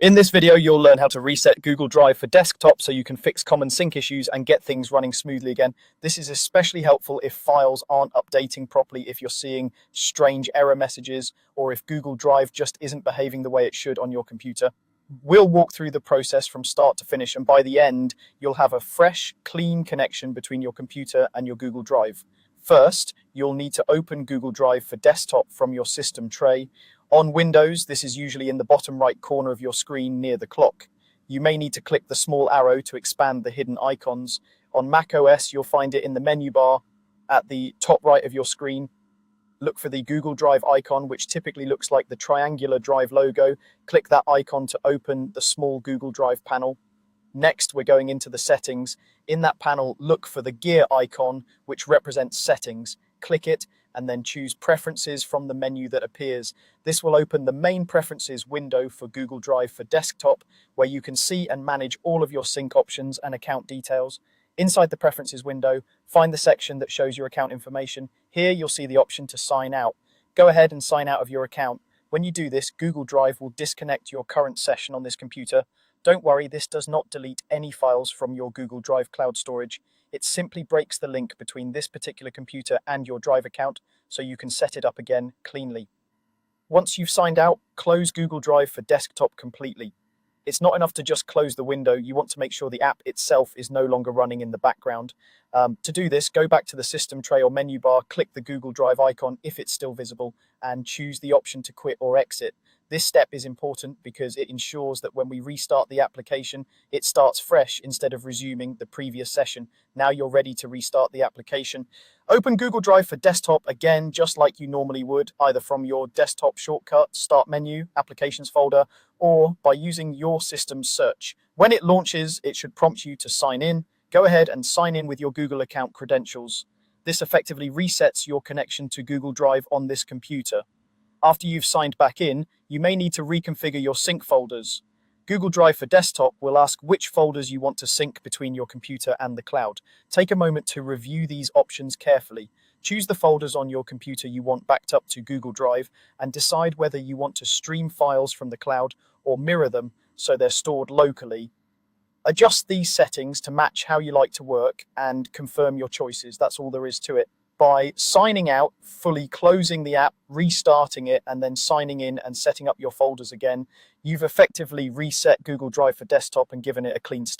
In this video, you'll learn how to reset Google Drive for desktop so you can fix common sync issues and get things running smoothly again. This is especially helpful if files aren't updating properly, if you're seeing strange error messages, or if Google Drive just isn't behaving the way it should on your computer. We'll walk through the process from start to finish, and by the end, you'll have a fresh, clean connection between your computer and your Google Drive. First, you'll need to open Google Drive for desktop from your system tray. On Windows, this is usually in the bottom right corner of your screen near the clock. You may need to click the small arrow to expand the hidden icons. On Mac OS, you'll find it in the menu bar at the top right of your screen. Look for the Google Drive icon, which typically looks like the triangular Drive logo. Click that icon to open the small Google Drive panel. Next, we're going into the settings. In that panel, look for the gear icon, which represents settings. Click it and then choose Preferences from the menu that appears. This will open the main Preferences window for Google Drive for desktop, where you can see and manage all of your sync options and account details. Inside the Preferences window, find the section that shows your account information. Here, you'll see the option to sign out. Go ahead and sign out of your account. When you do this, Google Drive will disconnect your current session on this computer. Don't worry, this does not delete any files from your Google Drive cloud storage. It simply breaks the link between this particular computer and your Drive account so you can set it up again cleanly. Once you've signed out, close Google Drive for desktop completely. It's not enough to just close the window. You want to make sure the app itself is no longer running in the background. To do this, go back to the system tray or menu bar, click the Google Drive icon if it's still visible, and choose the option to quit or exit. This step is important because it ensures that when we restart the application, it starts fresh instead of resuming the previous session. Now you're ready to restart the application. Open Google Drive for desktop again, just like you normally would, either from your desktop shortcut, Start menu, Applications folder, or by using your system's search. When it launches, it should prompt you to sign in. Go ahead and sign in with your Google account credentials. This effectively resets your connection to Google Drive on this computer. After you've signed back in, you may need to reconfigure your sync folders. Google Drive for desktop will ask which folders you want to sync between your computer and the cloud. Take a moment to review these options carefully. Choose the folders on your computer you want backed up to Google Drive and decide whether you want to stream files from the cloud or mirror them so they're stored locally. Adjust these settings to match how you like to work and confirm your choices. That's all there is to it. By signing out, fully closing the app, restarting it, and then signing in and setting up your folders again, you've effectively reset Google Drive for desktop and given it a clean start.